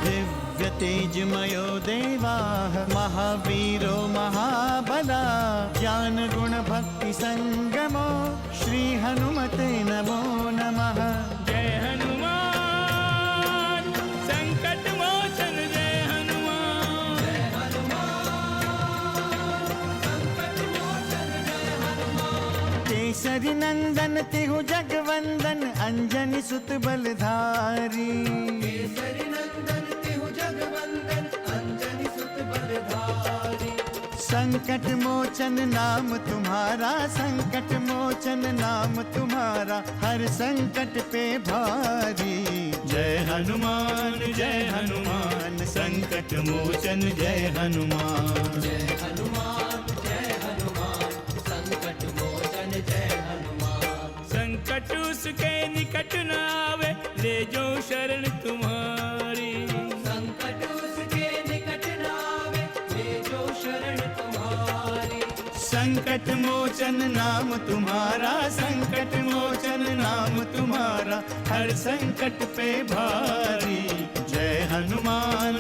दिव्य तेजमयो देवाः महावीरो महाबला ज्ञान गुण भक्ति संगमो श्री हनुमते नमो नमः। जय हनुमान संकट मोचन जय हनुमान। जय हनुमान संकट मोचन जय हनुमान। केसरी नंदन तिहु जगवंदन अंजनी सुत बलधारी। केसरी नंदन तिहु जगवंदन अंजनी सुत बलधारी। संकट मोचन नाम तुम्हारा संकट मोचन नाम तुम्हारा हर संकट पे भारी। जय हनुमान संकट मोचन जय हनुमान। जय हनुमान संकट मोचन जय हनुमान। संकट उसके निकट न आवे ले जो शरण तुम्हारी। संकट उसके निकट न आवे ले जो शरण तुम्हारी। संकट मोचन नाम तुम्हारा संकट मोचन नाम तुम्हारा हर संकट पे भारी। जय हनुमान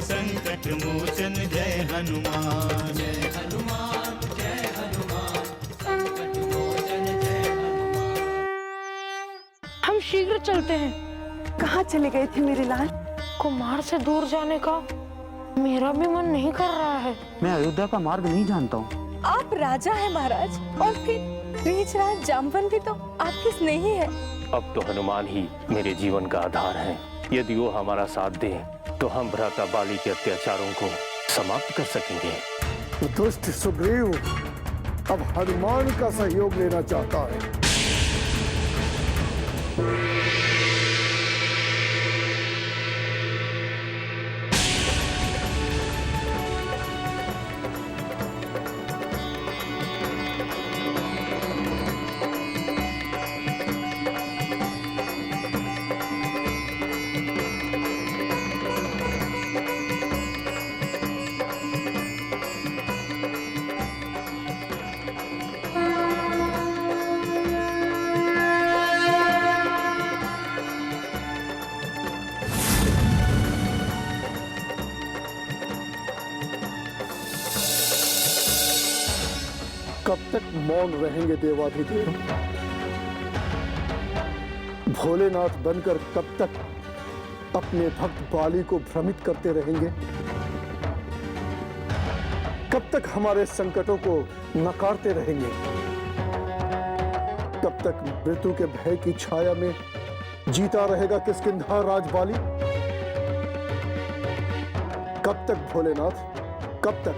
संकट मोचन जय हनुमान। जय हनुमान संकट मोचन जय हनुमान। हम शीघ्र चलते हैं। कहाँ चले गए थे मेरे लाल? कुमार से दूर जाने का मेरा भी मन नहीं कर रहा है। मैं अयोध्या का मार्ग नहीं जानता हूँ। आप राजा हैं महाराज, और फिर रीछराज जामवन भी तो आपके स्नेही है। अब तो हनुमान ही मेरे जीवन का आधार है। यदि वो हमारा साथ दे तो हम भ्राता बाली के अत्याचारों को समाप्त कर सकेंगे। दुष्ट सुग्रीव अब हनुमान का सहयोग लेना चाहता है। कब तक मौन रहेंगे देवाधिदेव? भोलेनाथ बनकर कब तक अपने भक्त बाली को भ्रमित करते रहेंगे? कब तक हमारे संकटों को नकारते रहेंगे? कब तक मृत्यु के भय की छाया में जीता रहेगा किष्किंधा राज बाली? कब तक भोलेनाथ, कब तक?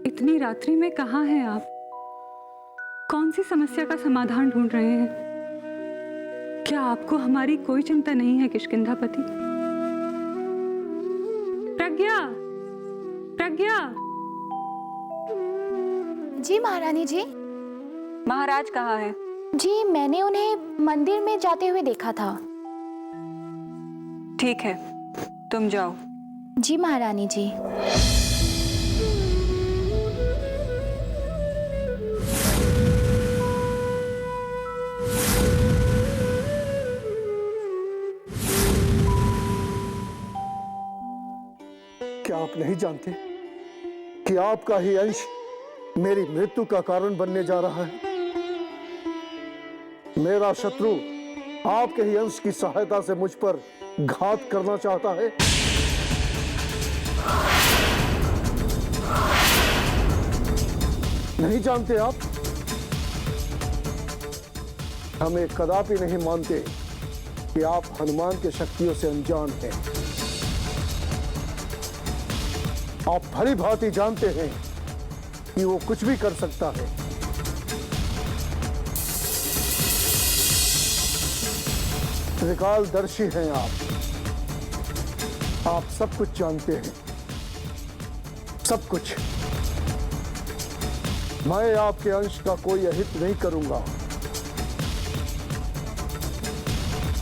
इतनी रात्रि में कहाँ हैं आप? कौन सी समस्या का समाधान ढूंढ रहे हैं? क्या आपको हमारी कोई चिंता नहीं है किष्किंधापति? प्रज्ञा, प्रज्ञा। जी महारानी जी। महाराज कहाँ हैं? जी मैंने उन्हें मंदिर में जाते हुए देखा था। ठीक है, तुम जाओ। जी महारानी जी। क्या आप नहीं जानते कि आपका ही अंश मेरी मृत्यु का कारण बनने जा रहा है? मेरा शत्रु आपके ही अंश की सहायता से मुझ पर घात करना चाहता है। नहीं जानते आप? हमें कदापि नहीं मानते कि आप हनुमान के शक्तियों से अनजान हैं। आप भली भांति जानते हैं कि वो कुछ भी कर सकता है। त्रिकालदर्शी हैं आप सब कुछ जानते हैं, सब कुछ। मैं आपके अंश का कोई अहित नहीं करूंगा।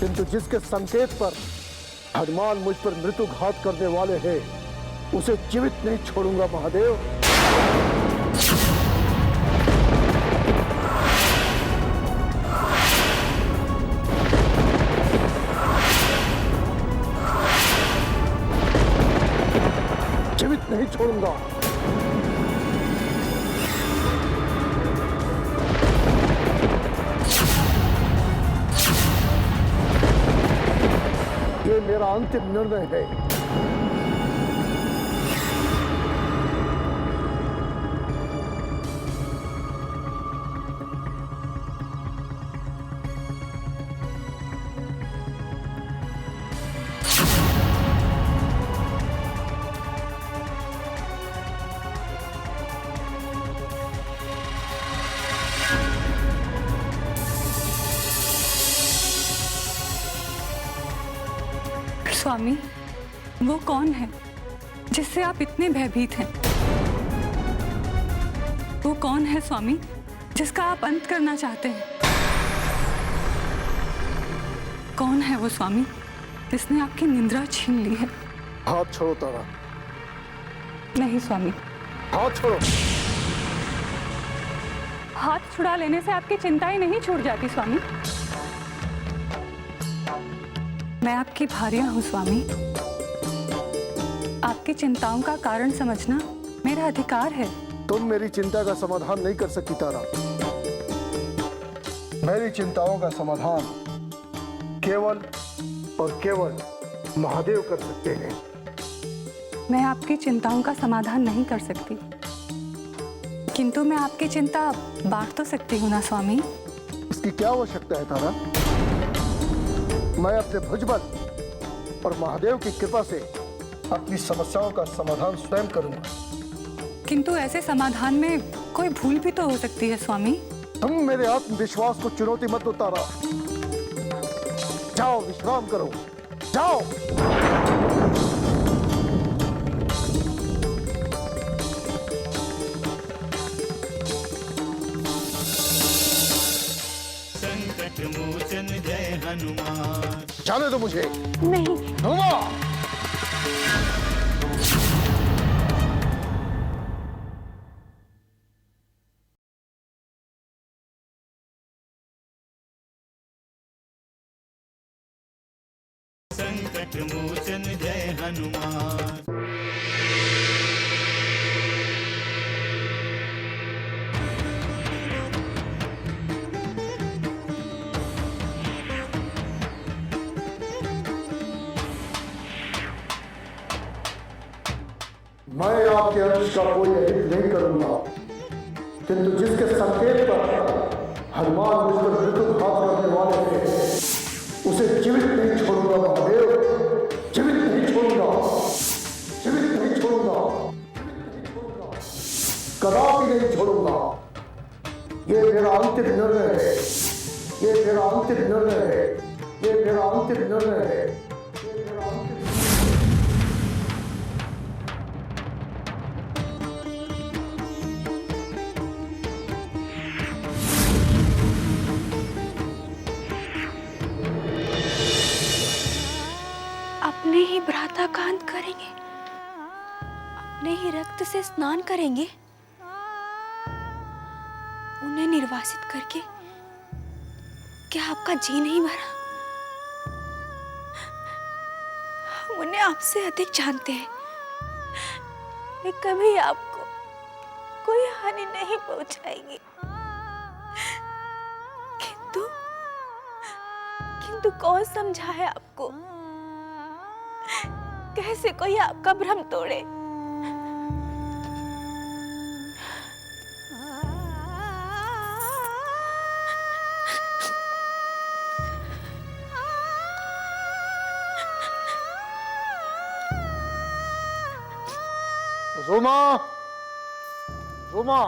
किंतु जिसके संकेत पर हनुमान मुझ पर मृत्युघात करने वाले हैं, उसे जीवित नहीं छोड़ूंगा महादेव। जीवित नहीं छोड़ूंगा। ये मेरा अंतिम निर्णय है। स्वामी, वो कौन है जिससे आप इतने भयभीत हैं? वो कौन है स्वामी जिसका आप अंत करना चाहते हैं? कौन है वो स्वामी जिसने आपकी निद्रा छीन ली है? हाथ छोड़ो तारा। नहीं स्वामी, हाथ छोड़ो। हाथ छुड़ा लेने से आपकी चिंताएं नहीं छूट जाती स्वामी। मैं आपकी भार्या हूँ स्वामी। आपकी चिंताओं का कारण समझना मेरा अधिकार है। तुम मेरी चिंता का समाधान नहीं कर सकती तारा। मेरी चिंताओं का समाधान केवल और केवल महादेव कर सकते हैं। मैं आपकी चिंताओं का समाधान नहीं कर सकती, किंतु मैं आपकी चिंता बांट तो सकती हूँ ना स्वामी। इसकी क्या आवश्यकता है तारा? मैं अपने भुजबल और महादेव की कृपा से अपनी समस्याओं का समाधान स्वयं करूंगा। किंतु ऐसे समाधान में कोई भूल भी तो हो सकती है स्वामी। तुम मेरे आत्मविश्वास को चुनौती मत दो तारा। जाओ विश्राम करो, जाओ। संकट मोचन जय हनुमान। जाने दो मुझे। नहीं। हनुमान। संकट मोचन जय हनुमान। मैं आपके अंश का कोई अहित नहीं करूंगा, किंतु जिसके संकेत पर हनुमान मुझ पर मृत्युघात करने वाले थे, उसे जीवित नहीं छोड़ूंगा महादेव। जीवित नहीं छोड़ूंगा। जीवित नहीं छोड़ूंगा। कदापि नहीं छोड़ूंगा। ये मेरा अंतिम निर्णय है। ये मेरा अंतिम निर्णय है। ये मेरा अंतिम निर्णय है। अपने ही भ्राता का अंत करेंगे, अपने ही रक्त से स्नान करेंगे, उन्हें निर्वासित करके क्या आपका जी नहीं भरा? हम उन्हें आपसे अधिक जानते हैं। वे कभी आपको कोई हानि नहीं पहुंचाएंगे, किंतु कौन समझाए आपको? कैसे कोई आपका भ्रम तोड़े? रोमा, रोमा,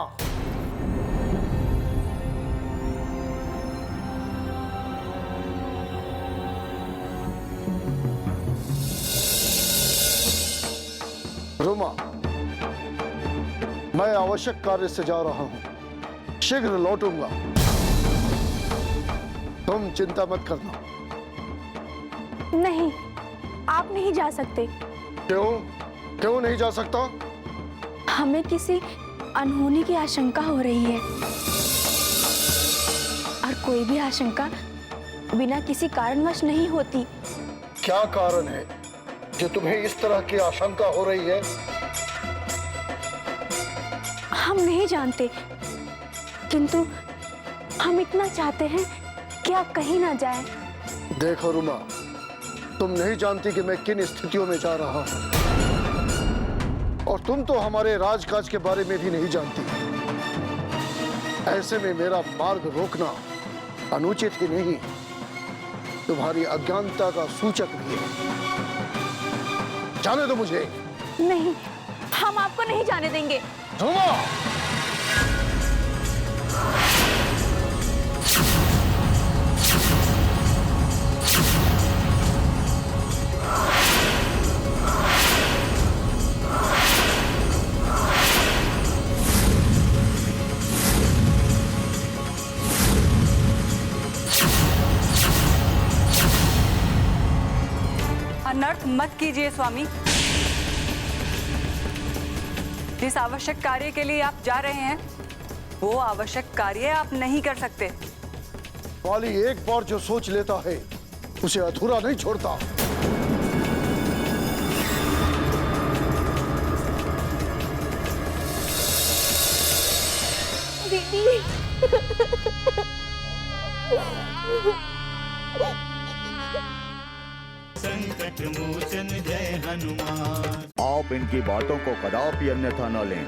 रोमा, मैं आवश्यक कार्य से जा रहा हूं, शीघ्र लौटूंगा। तुम चिंता मत करना, नहीं, आप नहीं जा सकते। क्यों? क्यों नहीं जा सकता? हमें किसी अनहोनी की आशंका हो रही है, और कोई भी आशंका बिना किसी कारणवश नहीं होती। क्या कारण है कि तुम्हें इस तरह की आशंका हो रही है? हम नहीं जानते, किंतु हम इतना चाहते हैं कि आप कहीं ना जाएं। देखो रुमा, तुम नहीं जानती कि मैं किन स्थितियों में जा रहा हूं, और तुम तो हमारे राजकाज के बारे में भी नहीं जानती। ऐसे में मेरा मार्ग रोकना अनुचित ही नहीं, तुम्हारी अज्ञानता का सूचक भी है। जाने दो मुझे। नहीं, हम आपको नहीं जाने देंगे। रुमा! अनर्थ मत कीजिए स्वामी। जिस आवश्यक कार्य के लिए आप जा रहे हैं, वो आवश्यक कार्य आप नहीं कर सकते। वाली एक बार जो सोच लेता है, उसे अधूरा नहीं छोड़ता। दीदी। संकट मोचन जय हनुमान। आप इनकी बातों को कदापि अन्यथा न लें।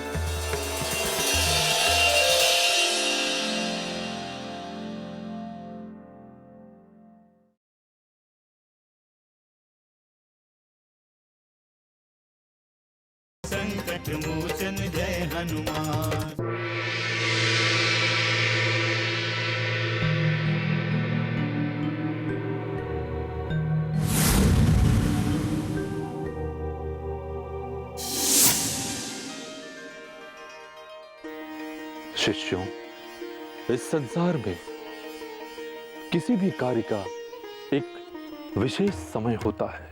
संकट मोचन जय हनुमान। शिष्यों, इस संसार में किसी भी कार्य का एक विशेष समय होता है।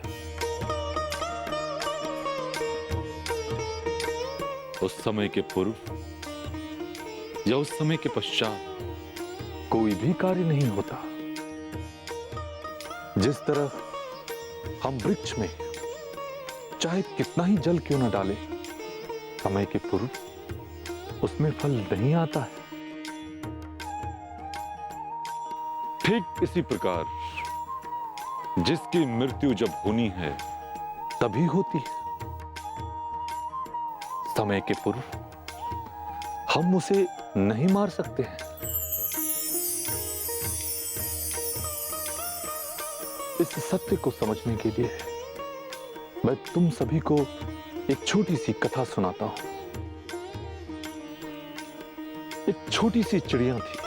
उस समय के पूर्व या उस समय के पश्चात कोई भी कार्य नहीं होता। जिस तरह हम वृक्ष में चाहे कितना ही जल क्यों न डालें, समय के पूर्व उसमें फल नहीं आता है। ठीक इसी प्रकार जिसकी मृत्यु जब होनी है तभी होती है। समय के पूर्व हम उसे नहीं मार सकते हैं। इस सत्य को समझने के लिए मैं तुम सभी को एक छोटी सी कथा सुनाता हूं। एक छोटी सी चिड़िया थी।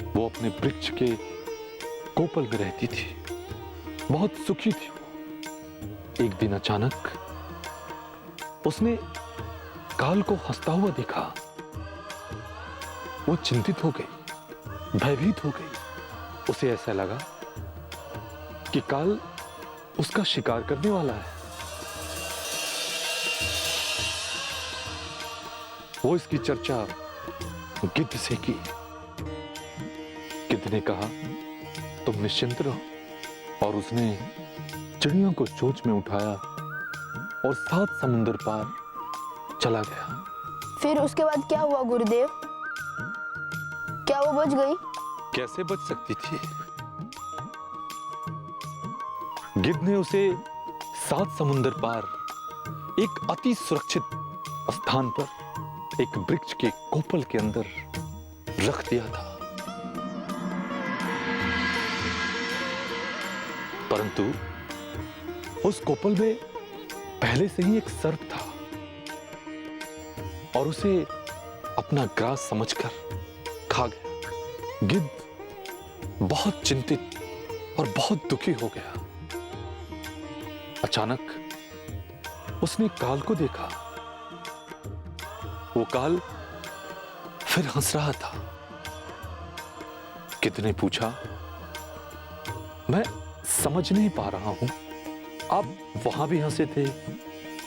वो अपने वृक्ष के कोपल में रहती थी, बहुत सुखी थी। एक दिन अचानक उसने काल को हंसता हुआ देखा। वो चिंतित हो गई, भयभीत हो गई। उसे ऐसा लगा कि काल उसका शिकार करने वाला है। वो इसकी चर्चा गिद्ध से की। गिद्ध ने कहा, तुम निश्चिंत रहो, और उसने चिड़ियों को चोंच में उठाया और 7 समुंदर पार चला गया। फिर उसके बाद क्या हुआ गुरुदेव? क्या वो बच गई? कैसे बच सकती थी? गिद्ध ने उसे 7 समुंदर पार एक अति सुरक्षित स्थान पर, एक वृक्ष के कोपल के अंदर रख दिया था। परंतु उस कोपल में पहले से ही एक सर्प था, और उसे अपना ग्रास समझकर खा गया। गिद्ध बहुत चिंतित और बहुत दुखी हो गया। अचानक उसने काल को देखा। वो काल फिर हंस रहा था। कितने पूछा, मैं समझ नहीं पा रहा हूं। आप वहां भी हंसे थे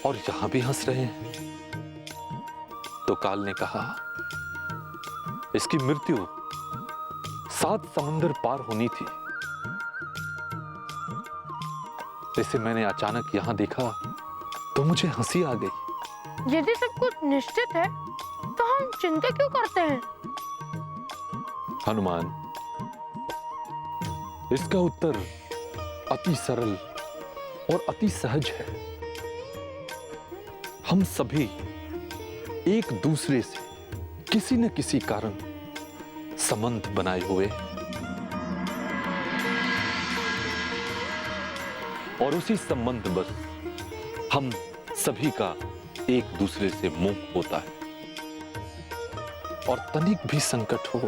और यहां भी हंस रहे हैं। तो काल ने कहा इसकी मृत्यु 7 समंदर पार होनी थी। इसे मैंने अचानक यहां देखा तो मुझे हंसी आ गई। यदि सब कुछ निश्चित है तो हम चिंता क्यों करते हैं? हनुमान, इसका उत्तर अति सरल और अति सहज है। हम सभी एक दूसरे से किसी न किसी कारण संबंध बनाए हुए और उसी संबंध बस हम सभी का एक दूसरे से मोह होता है। और तनिक भी संकट हो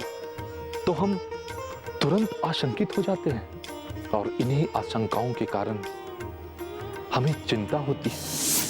तो हम तुरंत आशंकित हो जाते हैं और इन्हीं आशंकाओं के कारण हमें चिंता होती है।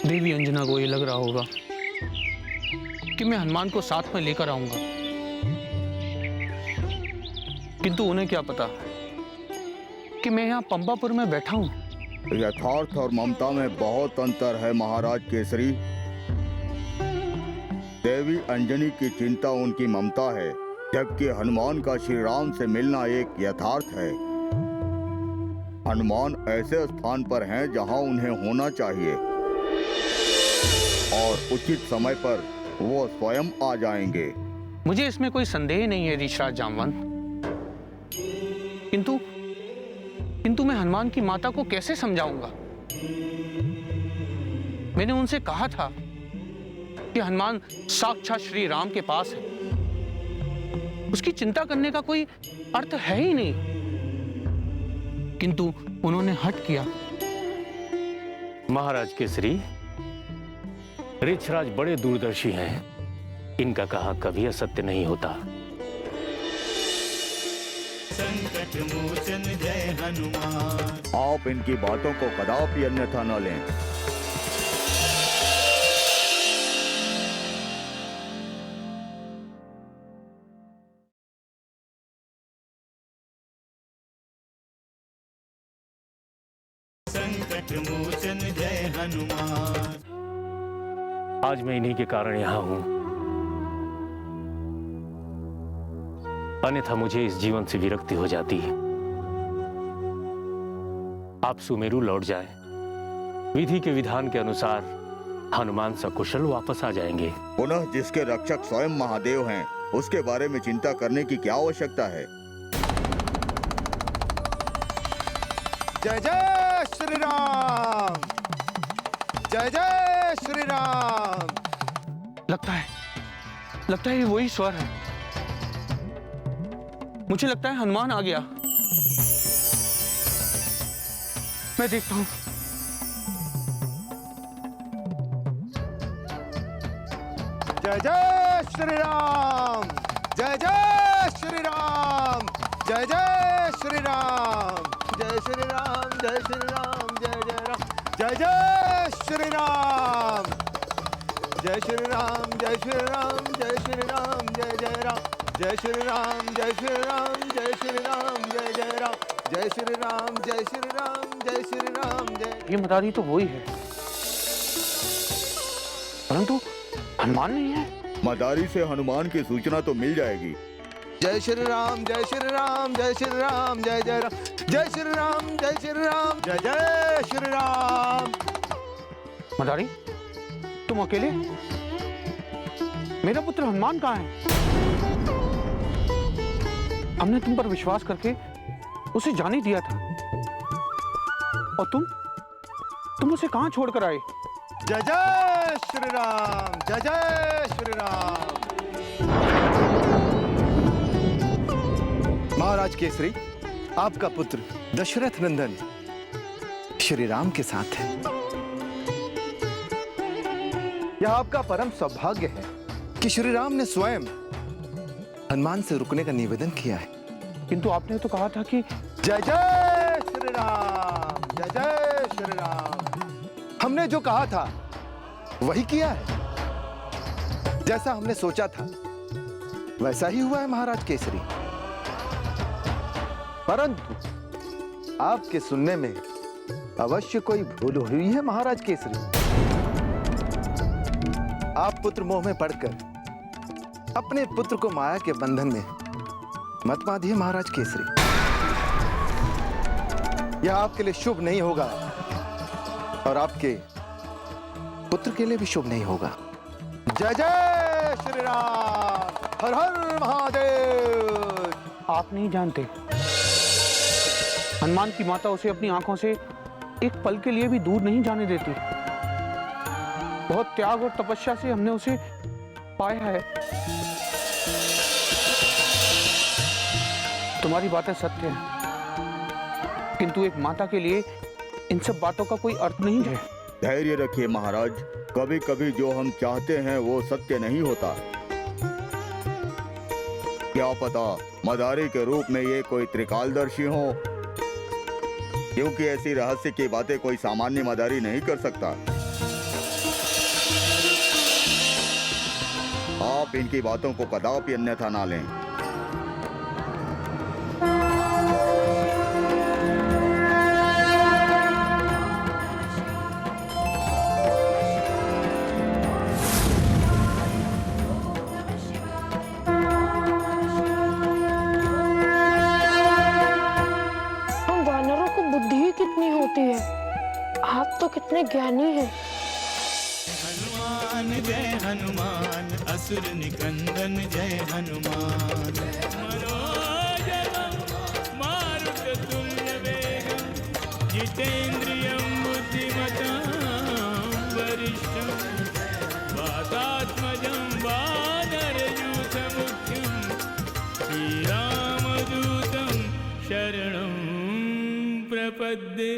देवी अंजना को ये लग रहा होगा कि मैं हनुमान को साथ में लेकर आऊंगा, किंतु उन्हें क्या पता कि मैं यहाँ पंपापुर में बैठा हूँ। यथार्थ और ममता में बहुत अंतर है महाराज केसरी। देवी अंजनी की चिंता उनकी ममता है, जबकि हनुमान का श्री राम से मिलना एक यथार्थ है। हनुमान ऐसे स्थान पर हैं जहां उन्हें होना चाहिए और उचित समय पर वो स्वयं आ जाएंगे। मुझे इसमें कोई संदेह नहीं है ऋषराज जामवंत, किंतु मैं हनुमान की माता को कैसे समझाऊंगा? मैंने उनसे कहा था कि हनुमान साक्षात श्री राम के पास है, उसकी चिंता करने का कोई अर्थ है ही नहीं, किंतु उन्होंने हट किया। महाराज केसरी, ऋक्षराज बड़े दूरदर्शी हैं। इनका कहा कभी असत्य नहीं होता। संकट मोचन जय हनुमान। आप इनकी बातों को कदापि अन्यथा न लें। संकट मोचन जय हनुमान। आज मैं इन्हीं के कारण यहां हूं, अन्यथा मुझे इस जीवन से विरक्ति हो जाती है। आप सुमेरु लौट जाएं, विधि के विधान के अनुसार हनुमान सकुशल वापस आ जाएंगे। पुनः जिसके रक्षक स्वयं महादेव हैं, उसके बारे में चिंता करने की क्या आवश्यकता है? जय जय श्री राम, जय जय श्री राम। लगता है ये वही स्वर है। मुझे लगता है हनुमान आ गया। मैं देखता हूं। जय जय श्री राम, जय जय श्री राम, जय जय श्री राम, जय श्री राम, जय श्री राम, जय जय राम, जय जय श्री राम, जय श्री राम, जय श्री राम, जय श्री राम, जय जय राम, जय श्री राम, जय श्री राम, जय श्री राम, जय जय राम, जय श्री राम, जय श्री राम, जय श्री राम, जय। ये मदारी तो वही है, परंतु हनुमान नहीं है। मदारी से हनुमान की सूचना तो मिल जाएगी। जय श्री राम, जय श्री राम, जय श्री राम, जय जय राम, जय श्री राम, जय श्री राम, जय जय श्री राम। मदारी, तुम अकेले? मेरा पुत्र हनुमान कहाँ है? हमने तुम पर विश्वास करके उसे जाने दिया था, और तुम उसे कहां छोड़कर आए? जय जय श्री राम, जय जय श्री राम। महाराज केसरी, आपका पुत्र दशरथ नंदन श्री राम के साथ है। यह आपका परम सौभाग्य है कि श्री राम ने स्वयं हनुमान से रुकने का निवेदन किया है। किंतु आपने तो कहा था कि जय जय श्री राम, जय जय श्री राम। हमने जो कहा था वही किया है। जैसा हमने सोचा था वैसा ही हुआ है महाराज केसरी। परंतु आपके सुनने में अवश्य कोई भूल हुई है महाराज केसरी। आप पुत्र मोह में पड़कर अपने पुत्र को माया के बंधन में मत बांधिए महाराज केसरी। यह आपके लिए शुभ नहीं होगा और आपके पुत्र के लिए भी शुभ नहीं होगा। जय जय श्री राम, हर हर महादेव। आप नहीं जानते, हनुमान की माता उसे अपनी आंखों से एक पल के लिए भी दूर नहीं जाने देती। बहुत त्याग और तपस्या से हमने उसे पाया है। तुम्हारी बातें सत्य हैं, किंतु एक माता के लिए इन सब बातों का कोई अर्थ नहीं है। धैर्य रखिए महाराज, कभी कभी जो हम चाहते हैं वो सत्य नहीं होता। क्या पता मदारी के रूप में ये कोई त्रिकालदर्शी हो, क्योंकि ऐसी रहस्य की बातें कोई सामान्य मदारी नहीं कर सकता। आप इनकी बातों को कदापि अन्यथा ना लें। कितनी होती है, आप तो कितने ज्ञानी हैं। हनुमान जय हनुमान, असुर निकंदन जय हनुमान। मनोजवं मारुततुल्यवेगं, जितेन्द्रियं बुद्धिमतां वरिष्ठं, वातात्मजं वानरयूथमुख्यं, श्रीरामदूतं शरणं प्रपद्ये।